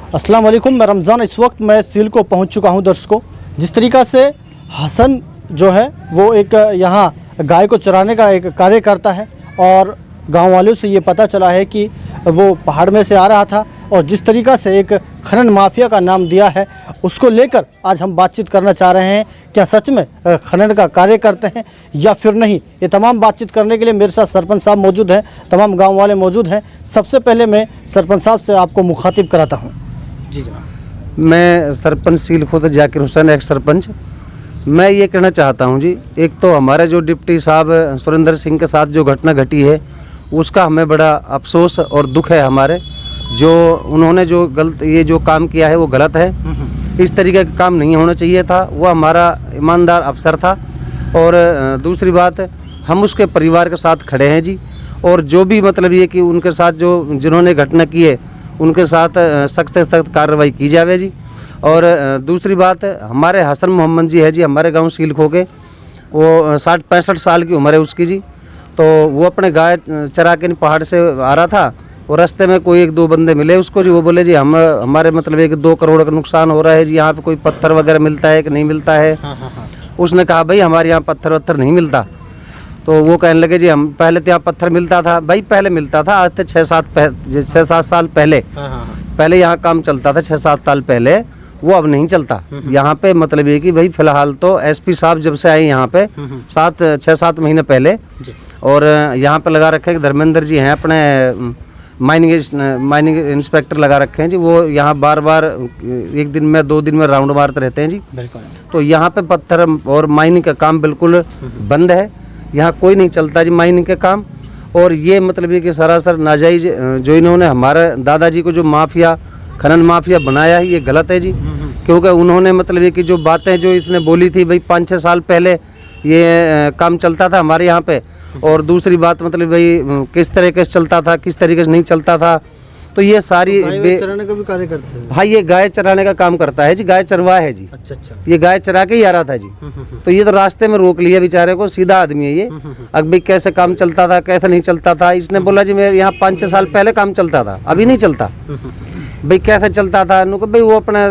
अस्सलाम वालेकुम। मैं रमज़ान इस वक्त मैं सील को पहुंच चुका हूं। दर्शकों, जिस तरीक़ा से हसन जो है वो एक यहाँ गाय को चराने का एक कार्य करता है और गांव वालों से ये पता चला है कि वो पहाड़ में से आ रहा था और जिस तरीक़ा से एक खनन माफिया का नाम दिया है उसको लेकर आज हम बातचीत करना चाह रहे हैं। क्या सच में खनन का कार्य करते हैं या फिर नहीं, ये तमाम बातचीत करने के लिए मेरे साथ सरपंच साहब मौजूद हैं, तमाम गांव वाले मौजूद हैं। सबसे पहले मैं सरपंच साहब से आपको मुखातिब कराता हूँ। जी जनाब। मैं सरपंच सील खुद जाकिर हुसैन, एक सरपंच। मैं ये कहना चाहता हूँ जी, एक तो हमारे जो डिप्टी साहब सुरेंद्र सिंह के साथ जो घटना घटी है उसका हमें बड़ा अफसोस और दुख है हमारे। जो उन्होंने जो गलत ये जो काम किया है वो गलत है। इस तरीके का काम नहीं होना चाहिए था। वो हमारा ईमानदार अफसर था। और दूसरी बात, हम उसके परिवार के साथ खड़े हैं जी। और जो भी मतलब ये कि उनके साथ जो जिन्होंने घटना की है उनके साथ सख्त सख्त कार्रवाई की जावे जी। और दूसरी बात, हमारे हसन मोहम्मद जी है जी, हमारे गांव सील खो के, वो 60-65 साल की उम्र है उसकी जी। तो वो अपने गाय चरा के पहाड़ से आ रहा था और रास्ते में कोई 1-2 बंदे मिले उसको जी। वो बोले जी हमारे मतलब 1-2 करोड़ का नुकसान हो रहा है जी, यहाँ पे कोई पत्थर वगैरह मिलता है कि नहीं मिलता है। उसने कहा भाई हमारे यहाँ पत्थर वत्थर नहीं मिलता। तो वो कहने लगे जी हम पहले तो यहाँ पत्थर मिलता था। भाई पहले मिलता था, आज से 6-7 साल पहले यहाँ काम चलता था। 6-7 साल पहले, वो अब नहीं चलता यहाँ पे। मतलब ये कि भाई फिलहाल तो एसपी साहब जब से आए यहाँ पे 6-7 महीने पहले, और यहाँ पे लगा रखे हैं धर्मेंद्र जी हैं अपने माइनिंग इंस्पेक्टर लगा रखे हैं जी। वो यहाँ बार बार 1 दिन में 2 दिन में राउंड मारते रहते हैं जी। तो यहाँ पे पत्थर और माइनिंग का काम बिल्कुल बंद है। यहाँ कोई नहीं चलता जी माइनिंग के काम। और ये मतलब ये कि सरासर नाजायज जो इन्होंने हमारे दादाजी को जो माफिया, खनन माफिया बनाया है, ये गलत है जी। क्योंकि उन्होंने मतलब ये कि जो बातें जो इसने बोली थी भाई 5-6 साल पहले ये काम चलता था हमारे यहाँ पे। और दूसरी बात मतलब भाई किस तरीके से चलता था, किस तरीके से नहीं चलता था, तो ये सारी गाय चराने का भी कार्य करते हैं। हाँ, ये गाय चराने का काम करता है जी, गाय चरवा है जी। अच्छा। ये गाय चरा के ही आ रहा था जी। तो ये तो रास्ते में रोक लिया बेचारे को, सीधा आदमी है ये। अब भाई कैसे काम चलता था, कैसे नहीं चलता था, इसने बोला जी मेरे यहाँ 5-6 साल पहले काम चलता था, अभी नहीं चलता। भाई कैसे चलता था, नु भाई वो अपना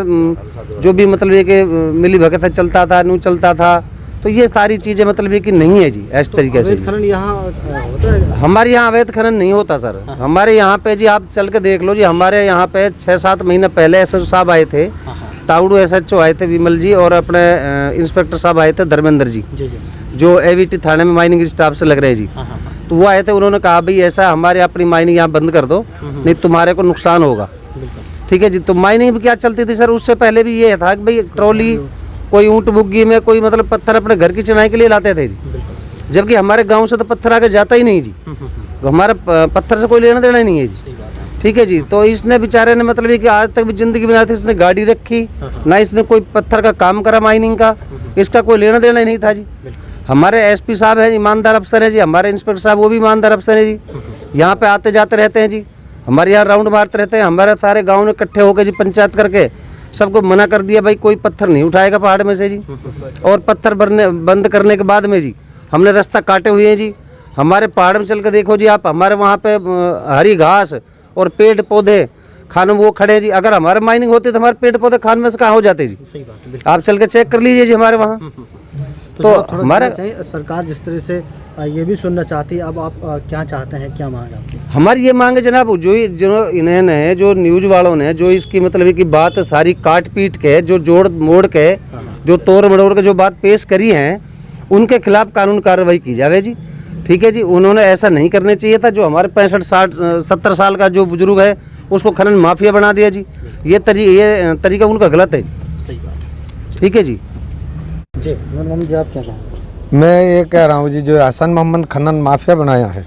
जो भी मतलब ये कि मिली भगत है चलता था, नू चलता था। तो ये सारी चीज़ें मतलब ये कि नहीं है जी इस तरीके से। खनन यहाँ होता है? हमारे यहाँ अवैध खनन नहीं होता सर। हमारे यहाँ पे जी आप चल के देख लो जी। हमारे यहाँ पे 6-7 महीने पहले एसएचओ साहब आए थे, ताउड़ू एसएचओ आए थे विमल जी, और अपने इंस्पेक्टर साहब आए थे धर्मेंद्र जी, जो एवीटी थाने में माइनिंग स्टाफ से लग रहे हैं जी। तो वो आए थे, उन्होंने कहा भाई ऐसा हमारे अपनी माइनिंग यहाँ बंद कर दो, नहीं तुम्हारे को नुकसान होगा। ठीक है जी। तो माइनिंग भी क्या चलती थी सर, उससे पहले भी ये था कि भाई ट्रॉली, कोई ऊँट बुग्गी में कोई मतलब पत्थर अपने घर की चिनाई के लिए लाते थे जी। जबकि हमारे गांव से तो पत्थर आगे जाता ही नहीं जी। हमारे पत्थर से कोई लेना देना ही नहीं है जी। ठीक है जी। तो इसने बेचारे ने मतलब ये कि आज तक भी जिंदगी में ना थी इसने गाड़ी रखी, ना इसने कोई पत्थर का काम करा माइनिंग का, इसका कोई लेना देना ही नहीं था जी। हमारे एसपी साहब हैं, ईमानदार अफसर है जी। हमारे इंस्पेक्टर साहब वो भी ईमानदार अफसर है जी। यहाँ पे आते जाते रहते हैं जी, हमारे यहाँ राउंड मारते रहते हैं। हमारे सारे गाँव ने इकट्ठे होकर जी पंचायत करके सबको मना कर दिया भाई कोई पत्थर नहीं उठाएगा पहाड़ में से जी। और पत्थर बंद करने के बाद में जी हमने रास्ता काटे हुए हैं जी। हमारे पहाड़ में चल के देखो जी आप, हमारे वहाँ पे हरी घास और पेड़ पौधे खान वो खड़े हैं जी। अगर हमारे माइनिंग होती तो हमारे पेड़ पौधे खान में से कहाँ हो जाते जी। आप चल के चेक कर लीजिए जी हमारे वहाँ। तो हमारा सरकार जिस तरह से ये भी सुनना चाहती है, अब आप क्या चाहते हैं, क्या मांग आपकी? हमारी ये मांग है जनाब, जो इन्होंने जो न्यूज़ वालों ने जो इसकी मतलब की बात सारी काट पीट के, जो जोड़ मोड़ के, जो तोड़ मड़ोड़ के जो बात पेश करी है, उनके खिलाफ कानून कार्रवाई की जावे जी। ठीक है जी। उन्होंने ऐसा नहीं करने चाहिए था। जो हमारे 65-60-70 साल का जो बुजुर्ग है उसको खनन माफिया बना दिया जी। ये तरीका उनका गलत है जी। सही बात है। ठीक है जी। जी मोहम्मद जी, आप क्या चाहेंगे? मैं ये कह रहा हूँ जी, जो हसन मोहम्मद खनन माफिया बनाया है,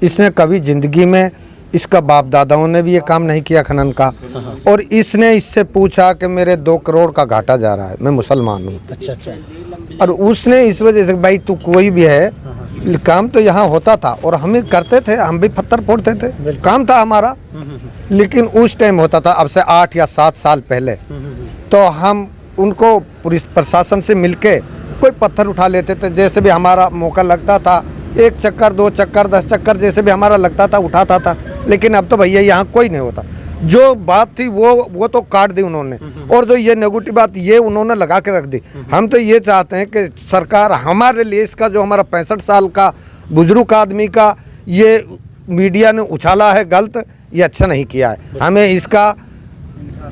इसने कभी ज़िंदगी में, इसका बाप दादाओं ने भी ये काम नहीं किया खनन का। और इसने इससे पूछा कि मेरे 2 करोड़ का घाटा जा रहा है, मैं मुसलमान हूँ। अच्छा। और उसने इस वजह से भाई तू कोई भी है, काम तो यहाँ होता था और हम करते थे, हम भी पत्थर फोड़ते थे, काम था हमारा। लेकिन उस टाइम होता था, अब से 8 या 7 साल पहले, तो हम उनको पुलिस प्रशासन से मिलके कोई पत्थर उठा लेते थे। जैसे भी हमारा मौका लगता था, 1 चक्कर 2 चक्कर 10 चक्कर जैसे भी हमारा लगता था उठाता था। लेकिन अब तो भैया यहाँ कोई नहीं होता। जो बात थी वो तो काट दी उन्होंने, और जो ये नेगेटिव बात ये उन्होंने लगा के रख दी। हम तो ये चाहते हैं कि सरकार हमारे लिए इसका जो हमारा 65 साल का बुजुर्ग आदमी का ये मीडिया ने उछाला है गलत, ये अच्छा नहीं किया है। हमें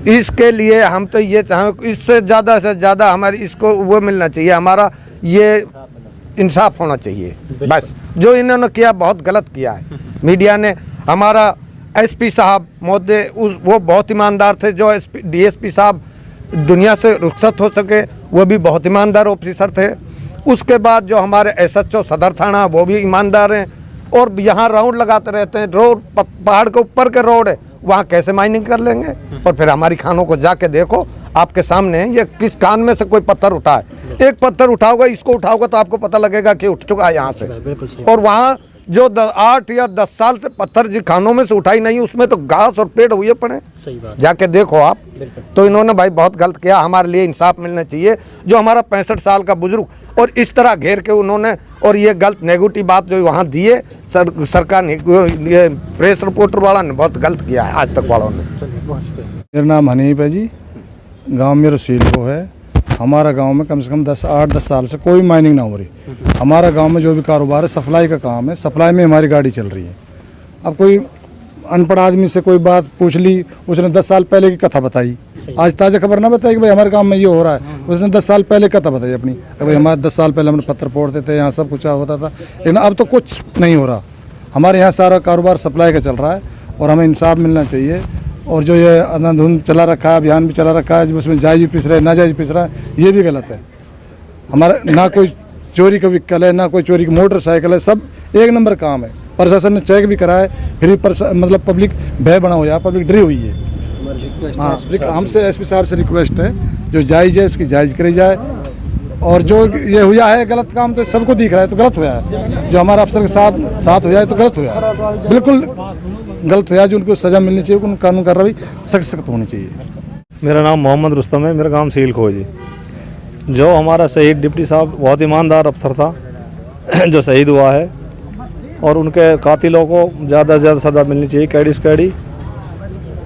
इसके लिए हम तो ये चाहें इससे ज़्यादा हमारी इसको वो मिलना चाहिए, हमारा ये इंसाफ होना चाहिए। बस जो इन्होंने किया बहुत गलत किया है मीडिया ने। हमारा एसपी साहब महोदय वो बहुत ईमानदार थे, जो डीएसपी साहब दुनिया से रुखसत हो सके वो भी बहुत ईमानदार ऑफिसर थे। उसके बाद जो हमारे एसएचओ सदर थाना वो भी ईमानदार हैं, और यहाँ राउंड लगाते रहते हैं। रोड पहाड़ के ऊपर के रोड है, वहाँ कैसे माइनिंग कर लेंगे? और फिर हमारी खानों को जाके देखो, आपके सामने ये किस कान में से कोई पत्थर उठा है। एक पत्थर उठाओगे, इसको उठाओगे तो आपको पता लगेगा कि उठ चुका है यहाँ से। और वहाँ जो 8 या 10 साल से पत्थर जी खानों में से उठाई नहीं, उसमें तो घास और पेड़ हुए पड़े। सही बात, जाके देखो आप। तो इन्होंने भाई बहुत गलत किया, हमारे लिए इंसाफ मिलना चाहिए। जो हमारा 65 साल का बुजुर्ग, और इस तरह घेर के उन्होंने, और ये गलत नेगेटिव बात जो वहाँ दिए सरकार ने, ये प्रेस रिपोर्टर वाला ने बहुत गलत किया है, आज तक वालों ने। मेरा नाम हनीफ है जी, गांव मेरा सीलको है। हमारा गांव में कम से कम 8-10 साल से कोई माइनिंग ना हो रही। हमारा गांव में जो भी कारोबार है सप्लाई का काम है, सप्लाई में हमारी गाड़ी चल रही है। अब कोई अनपढ़ आदमी से कोई बात पूछ ली, उसने 10 साल पहले की कथा बताई, आज ताज़ा खबर ना बताई कि भाई हमारे गांव में ये हो रहा है। उसने 10 साल पहले कथा बताई अपनी, भाई हमारे 10 साल पहले हमने पत्थर फोड़ते थे, यहाँ सब कुछ होता था, लेकिन अब तो कुछ नहीं हो रहा। हमारे यहाँ सारा कारोबार सप्लाई का चल रहा है, और हमें इंसाफ मिलना चाहिए। और जो ये अंधाधुंध चला रखा है, अभियान भी चला रखा है, उसमें जायज़ भी पिस रहा है, नाजायज़ पिस रहा है, ये भी गलत है। हमारा ना कोई चोरी का व्हीकल है, ना कोई चोरी की मोटरसाइकिल है, सब एक नंबर काम है। प्रशासन ने चेक भी करा है, फिर मतलब पब्लिक भय बना हुआ है, पब्लिक डरी हुई है। हाँ, हमसे एसपी साहब से रिक्वेस्ट है, जो जायज़ है उसकी जायज़ करी जाए। और जो ये हुआ है गलत काम, तो सबको दिख रहा है तो गलत हुआ है। जो हमारा अफसर के साथ हुआ है तो गलत हुआ है, बिल्कुल गलत हुआ है। जो उनको सज़ा मिलनी चाहिए, उनको कानून कार्रवाई सख्त होनी चाहिए। मेरा नाम मोहम्मद रुस्तम है, मेरा गांव सीलको जी। जो हमारा शहीद डिप्टी साहब बहुत ईमानदार अफसर था जो शहीद हुआ है, और उनके कातिलों को ज़्यादा से ज़्यादा सज़ा मिलनी चाहिए। कैडी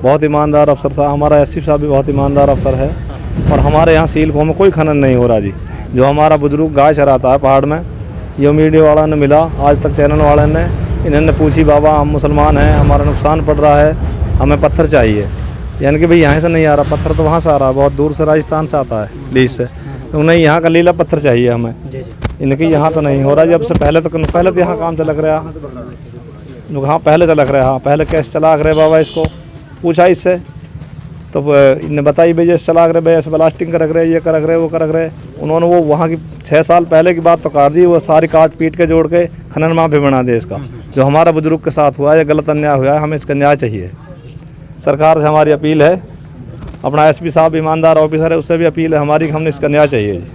बहुत ईमानदार अफसर था। हमारा एसपी साहब भी बहुत ईमानदार अफसर है। और हमारे यहाँ सीलको में कोई खनन नहीं हो रहा जी। जो हमारा बुजुर्ग गाय चराता है पहाड़ में, ये मीडिया वाला ने मिला, आज तक चैनल वाले ने, इन्होंने पूछी बाबा हम मुसलमान हैं, हमारा नुकसान पड़ रहा है, हमें पत्थर चाहिए। यानी कि भाई यहाँ से नहीं आ रहा पत्थर, तो वहाँ से आ रहा है, बहुत दूर से राजस्थान से आता है लीज से, तो उन्हें यहाँ का लीला पत्थर चाहिए हमें। इनकी यहाँ तो नहीं हो रहा। जब से पहले तो यहाँ काम चलक रहा, हाँ पहले चलक रहा, हाँ पहले कैसे चला रहे बाबा, इसको पूछा इससे तो इन्हें बताई भाई जैसे चला रहे, भाई ऐसे ब्लास्टिंग कर रहे, ये कर रहे, वो कर रहे। उन्होंने वो वहाँ की 6 साल पहले की बात तो काट दी, वो सारी काट पीट के जोड़ के खनन माफी बना दे इसका। जो हमारा बुजुर्ग के साथ हुआ है, ये गलत अन्याय हुआ है, हमें इसका न्याय चाहिए। सरकार से हमारी अपील है, अपना एसपी साहब ईमानदार ऑफिसर है, उससे भी अपील है हमारी कि हमने इसका न्याय चाहिए जी।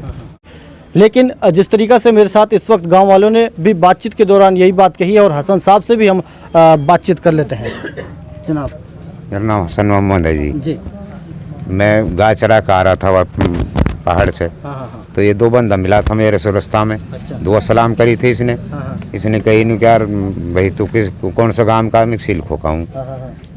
लेकिन जिस तरीक़ा से मेरे साथ इस वक्त गांव वालों ने भी बातचीत के दौरान यही बात कही है, और हसन साहब से भी हम बातचीत कर लेते हैं। जनाब, मेरा नाम हसन मोहम्मद है जी। मैं गाय चरा के आ रहा था पहाड़ से, तो ये 2 बंदा मिला था मेरे से रास्ता में। दुआ सलाम करी थी इसने। इसने कही नहीं यार भाई तू कौन सा गांव का? मैं सीलको का हूँ।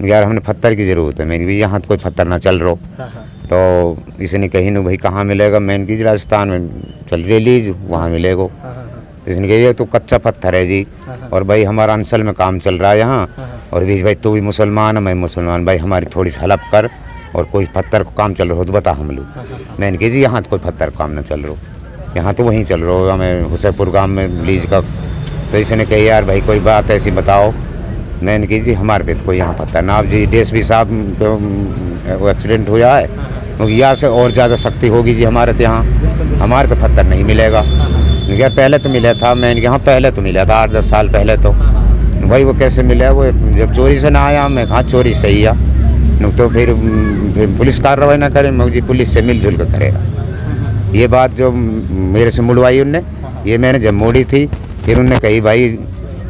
यार हमने पत्थर की ज़रूरत है। मैंने भी यहाँ तो कोई पत्थर ना चल रहा। तो इसने कही नहीं भाई कहाँ मिलेगा? मैंने की राजस्थान में चल रही लीज, वहाँ मिलेगा। तो इसने कही तो कच्चा पत्थर है जी, और भाई हमारा अंसल में काम चल रहा है यहाँ, और भी भाई तू भी मुसलमान है, मैं मुसलमान, भाई हमारी थोड़ी सी हेल्प कर, और कोई पत्थर को काम चल रहा हो तो बता हम लोग। मैंने कही जी यहाँ तो कोई पत्थर काम ना चल रहा, यहाँ तो वहीं चल रहा हो हमें हुसैनपुर गांव में लीज का। तो इसने कही यार भाई कोई बात ऐसी बताओ। मैंने कही जी हमारे पे तो कोई यहाँ पत्थर ना। अब जी डीएसपी साहब वो एक्सीडेंट हुआ है, क्योंकि यहाँ से और ज़्यादा सख्ती होगी जी हमारे तो यहाँ, हमारे तो पत्थर नहीं मिलेगा। यार पहले तो मिला था, मैंने कहा पहले तो मिला था 8-10 साल पहले। तो भाई वो कैसे मिला? वो जब चोरी से ना आया, मैं कहा चोरी सही है तो फिर पुलिस कार्रवाई ना करे, मैं जी पुलिस से मिलजुल कर करेगा। ये बात जो मेरे से मुड़वाई उनने, ये मैंने जब मोड़ी थी, फिर उनने कही भाई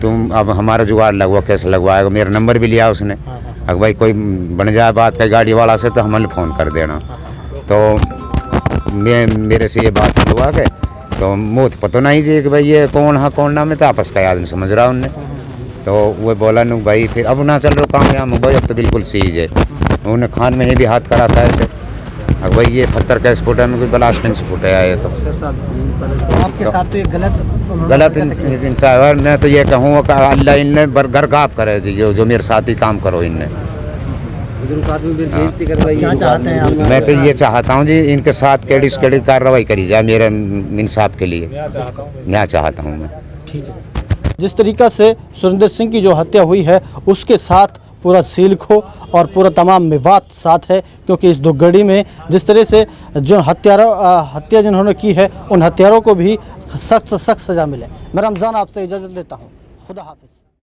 तुम अब हमारा जुगाड़ लगवा, कैसे लगवाएगा? मेरा नंबर भी लिया उसने, अगर भाई कोई बन जाए बात का गाड़ी वाला से तो हमें फ़ोन कर देना। तो मेरे से ये बात हुआ के तो मुँह तो पता नहीं जी कि भाई ये कौन है कौन ना, मैं तो आपस का आदमी समझ रहा उनने। तो वो बोला नु भाई फिर अब ना चल रहा काम यहाँ भाई, अब तो बिल्कुल सीज है। उन्होंने खान में ही भी हाथ करा था ऐसे। अब वही ये पत्थर का स्फोट है, कोई ब्लास्टिंग स्फोट है आए तो आपके साथ तो ये गलत इंसान है। मैं तो ये कहूँगा कि अल्लाह इनने बरगाफ करे जी, जो मेरे साथ ही काम करो इनने। क्या चाहते हैं आप? मैं तो ये चाहता हूँ जी, इनके साथ केड़ी कार्रवाई करी जाए मेरे इंसाफ के लिए, यहाँ चाहता हूँ मैं। ठीक है। जिस तरीक़ा से सुरेंद्र सिंह की जो हत्या हुई है उसके साथ पूरा सीलखो और पूरा तमाम विवाद साथ है, क्योंकि इस दुर्घटना में जिस तरह से जो हत्या जिन्होंने की है उन हत्यारों को भी सख्त से सख्त सज़ा मिले। मैं रमज़ान आपसे इजाज़त लेता हूँ। खुदा हाफिज़।